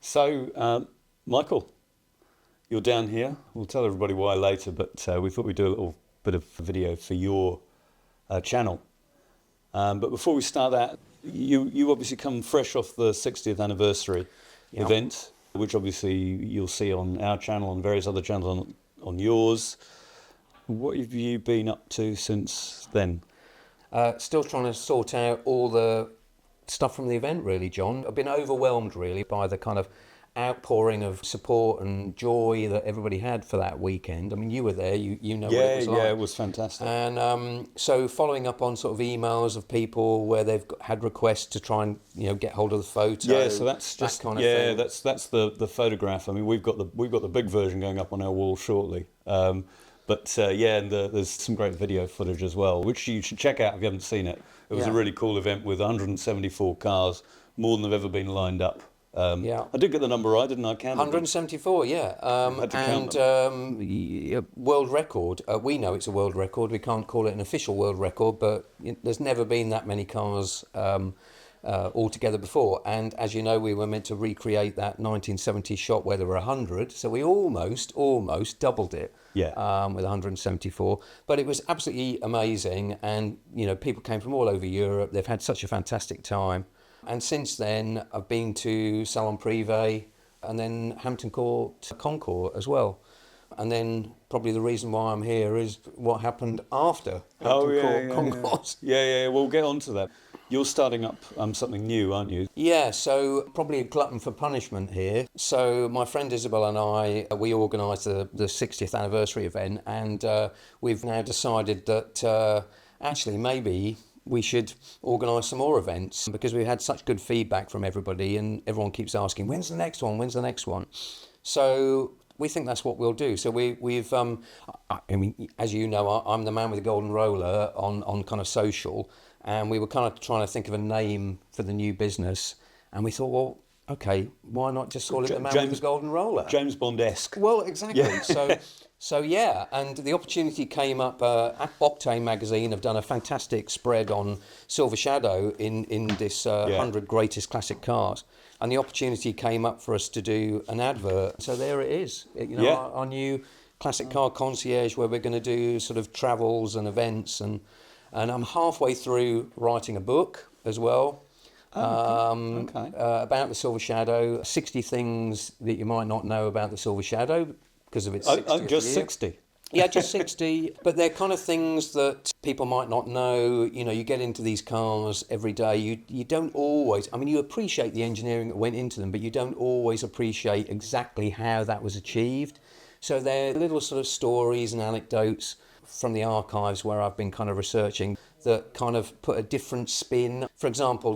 So, Michael, you're down here. We'll tell everybody why later, but we thought we'd do a little bit of video for your channel. But before we start that, you obviously come fresh off the 60th anniversary event, which obviously you'll see on our channel and various other channels on yours. What have you been up to since then? Still trying to sort out all the stuff from the event, really, John. I've been overwhelmed, really, by the kind of outpouring of support and joy that everybody had for that weekend. I mean, you were there, you know what it was like. Yeah, it was fantastic. And so following up on sort of emails of people where they've had requests to try and, get hold of the photo. Yeah, so that's just, that kind of thing. that's the photograph. I mean, we've got the big version going up on our wall shortly. And there's some great video footage as well, which you should check out if you haven't seen it. It was a really cool event with 174 cars, more than have ever been lined up. I did get the number right, didn't I? 174, yeah. World record. We know it's a world record. We can't call it an official world record, but there's never been that many cars altogether before. And as you know, we were meant to recreate that 1970 shot where there were 100. So we almost doubled it. With 174, but it was absolutely amazing, and people came from all over Europe. They've had such a fantastic time, and since then I've been to Salon Privé and then Hampton Court Concours as well, and then probably the reason why I'm here is what happened after Hampton Court Concours. We'll get on to that. You're starting up something new, aren't you? Yeah, so probably a glutton for punishment here. So my friend Isabel and I, we organised the 60th anniversary event, and we've now decided that actually maybe we should organise some more events, because we've had such good feedback from everybody, and everyone keeps asking, when's the next one? So we think that's what we'll do. So we've, as you know, I'm the man with the golden roller on kind of social, and we were kind of trying to think of a name for the new business, and we thought, well, okay, why not just call it the man with the golden roller? James Bond-esque. Well, exactly. Yeah. So and the opportunity came up. Octane magazine have done a fantastic spread on Silver Shadow in this 100 greatest classic cars, and the opportunity came up for us to do an advert. So there it is. Our new classic car concierge, where we're going to do sort of travels and events, and I'm halfway through writing a book as well. About the Silver Shadow, 60 things that you might not know about the Silver Shadow because of its 60th just year. 60? Yeah, just 60. But they're kind of things that people might not know. You get into these cars every day. You don't always, you appreciate the engineering that went into them, but you don't always appreciate exactly how that was achieved. So they're little sort of stories and anecdotes from the archives where I've been kind of researching that kind of put a different spin. For example,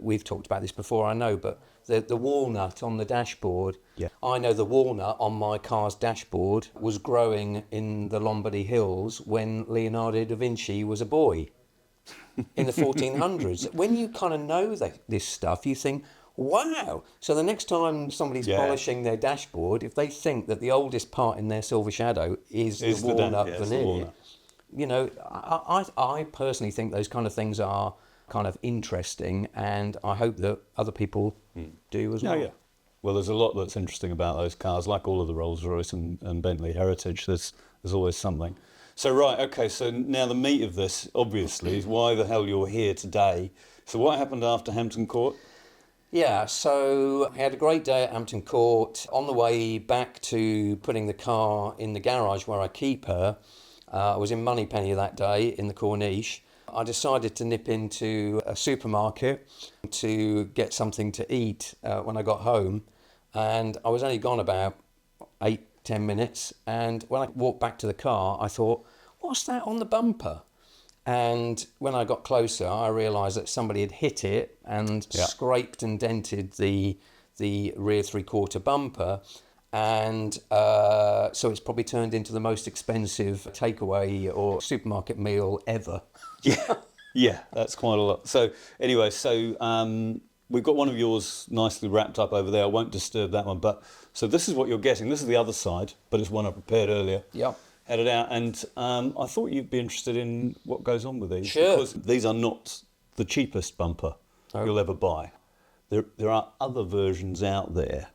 we've talked about this before, I know, but the walnut on the dashboard. Yeah. I know the walnut on my car's dashboard was growing in the Lombardy Hills when Leonardo da Vinci was a boy in the 1400s. When you kind of know this stuff, you think, wow. So the next time somebody's polishing their dashboard, if they think that the oldest part in their Silver Shadow is the walnut veneer, I personally think those kind of things are kind of interesting, and I hope that other people do as well. Yeah. Well, there's a lot that's interesting about those cars, like all of the Rolls-Royce and Bentley heritage. There's always something. So so now the meat of this, obviously, is why the hell you're here today. So what happened after Hampton Court? Yeah, so I had a great day at Hampton Court. On the way back to putting the car in the garage where I keep her, I was in Moneypenny that day in the Corniche. I decided to nip into a supermarket to get something to eat when I got home, and I was only gone about 8-10 minutes, and when I walked back to the car, I thought, what's that on the bumper? And when I got closer, I realised that somebody had hit it and scraped and dented the rear three-quarter bumper. And so it's probably turned into the most expensive takeaway or supermarket meal ever. Yeah, that's quite a lot. So anyway, we've got one of yours nicely wrapped up over there. I won't disturb that one. But so this is what you're getting. This is the other side, but it's one I prepared earlier. Yep. Had it out, and I thought you'd be interested in what goes on with these. Sure. Because these are not the cheapest bumper you'll ever buy. There are other versions out there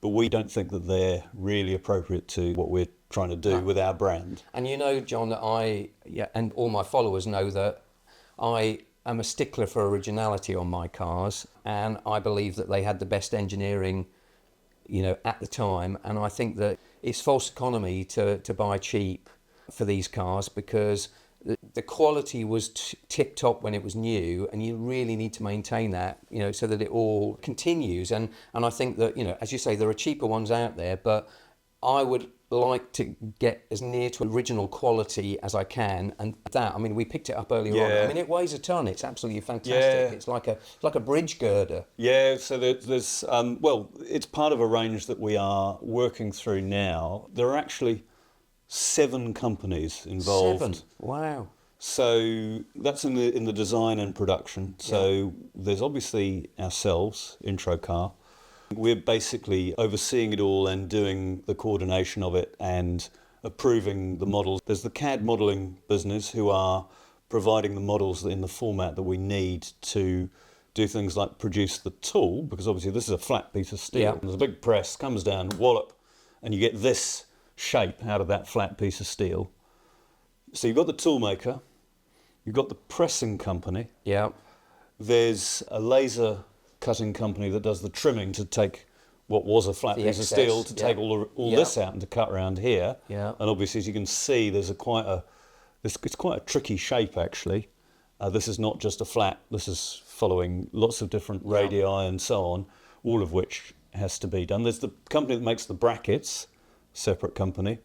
but we don't think that they're really appropriate to what we're trying to do with our brand. And you know, John, that and all my followers know that I am a stickler for originality on my cars, and I believe that they had the best engineering, at the time. And I think that it's false economy to buy cheap for these cars, because the quality was tip top when it was new, and you really need to maintain that, so that it all continues. And I think that, as you say, there are cheaper ones out there, but I would like to get as near to original quality as I can. And that, we picked it up earlier on. It weighs a ton. It's absolutely fantastic. It's like a bridge girder. Yeah, so there's it's part of a range that we are working through now. There are actually 7 companies involved. 7? Wow. So that's in the design and production. So there's obviously ourselves, IntroCar. We're basically overseeing it all and doing the coordination of it and approving the models. There's the CAD modelling business, who are providing the models in the format that we need to do things like produce the tool, because obviously this is a flat piece of steel. Yeah. There's a big press, comes down, wallop, and you get this shape out of that flat piece of steel. So you've got the tool maker, you've got the pressing company. Yeah. There's a laser cutting company that does the trimming to take what was a flat piece of steel to take all this out and to cut around here. Yeah. And obviously, as you can see, it's quite a tricky shape actually. This is not just a flat. This is following lots of different radii and so on, all of which has to be done. There's the company that makes the brackets, separate company.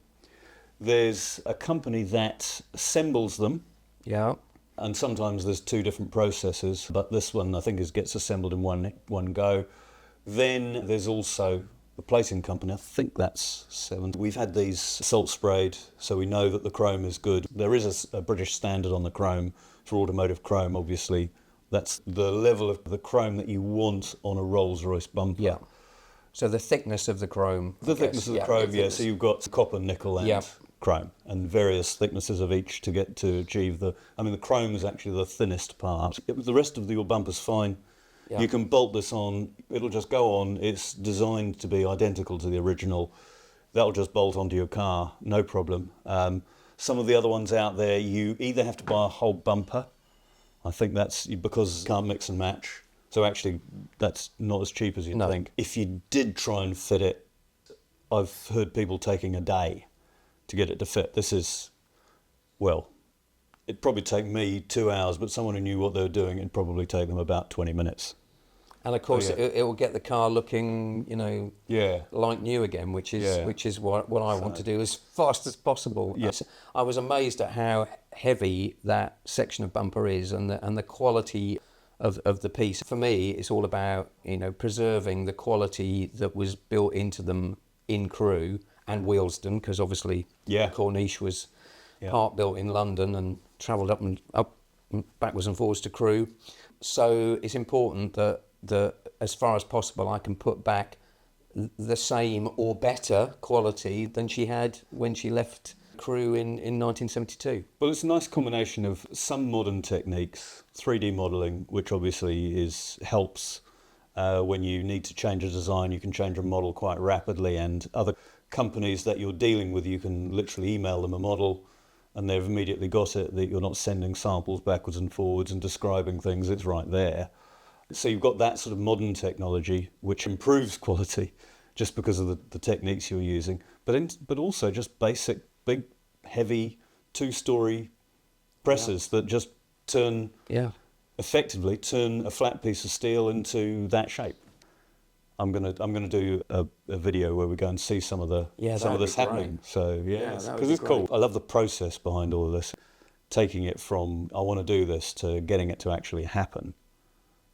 There's a company that assembles them. Yeah. And sometimes there's 2 different processes, but this one I think gets assembled in one go. Then there's also the plating company. I think that's 7. We've had these salt sprayed, so we know that the chrome is good. There is a British standard on the chrome for automotive chrome, obviously. That's the level of the chrome that you want on a Rolls-Royce bumper. Yeah. So the thickness of the chrome. The thickness of the chrome, so you've got copper, nickel and chrome, and various thicknesses of each to achieve the chrome is actually the thinnest part. The rest of your bumper's fine. You can bolt this on, it'll just go on. It's designed to be identical to the original. That'll just bolt onto your car, no problem. Some of the other ones out there, you either have to buy a whole bumper. I think that's because you can't mix and match. So actually, that's not as cheap as you'd think. If you did try and fit it, I've heard people taking a day to get it to fit. This is, it'd probably take me 2 hours, but someone who knew what they were doing, it'd probably take them about 20 minutes. And of course, it will get the car looking, like new again, which is what I want to do as fast as possible. Yes. I was amazed at how heavy that section of bumper is, and the quality of the piece. For me, it's all about preserving the quality that was built into them in Crewe and Wheelston, because obviously Corniche was part built in London and travelled up and backwards and forwards to Crewe. So it's important that as far as possible I can put back the same or better quality than she had when she left Crewe in 1972. Well, it's a nice combination of some modern techniques, 3D modelling, which obviously helps when you need to change a design. You can change a model quite rapidly, and other companies that you're dealing with, you can literally email them a model and they've immediately got it, that you're not sending samples backwards and forwards and describing things, it's right there. So you've got that sort of modern technology which improves quality just because of the techniques you're using, but also just basic, big, heavy, 2-story presses that just effectively turn a flat piece of steel into that shape. I'm gonna do a video where we go and see some of this happening. Great. So because it's cool. I love the process behind all of this. Taking it from I want to do this to getting it to actually happen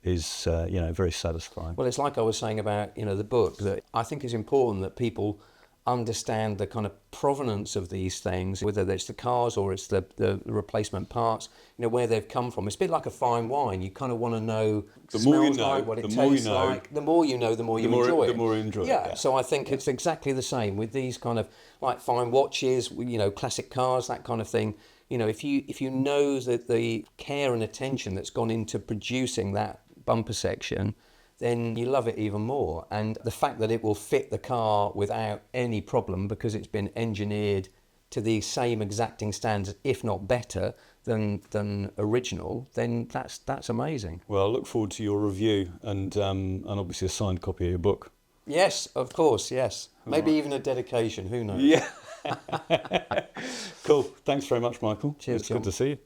is very satisfying. Well, it's like I was saying about the book, that I think it's important that people understand the kind of provenance of these things, whether it's the cars or it's the replacement parts, where they've come from. It's a bit like a fine wine. You kind of want to know the more you know, like, what it tastes like. The more you know, the more you enjoy it. The more you enjoy it. Yeah, so I think it's exactly the same with these kind of like fine watches, classic cars, that kind of thing. If you know that the care and attention that's gone into producing that bumper section, then you love it even more. And the fact that it will fit the car without any problem because it's been engineered to the same exacting standards, if not better than original, then that's amazing. Well, I look forward to your review and obviously a signed copy of your book. Yes, of course, yes. Maybe Right. even a dedication, who knows? Yeah. Cool. Thanks very much, Michael. Cheers, It's John. good to see you.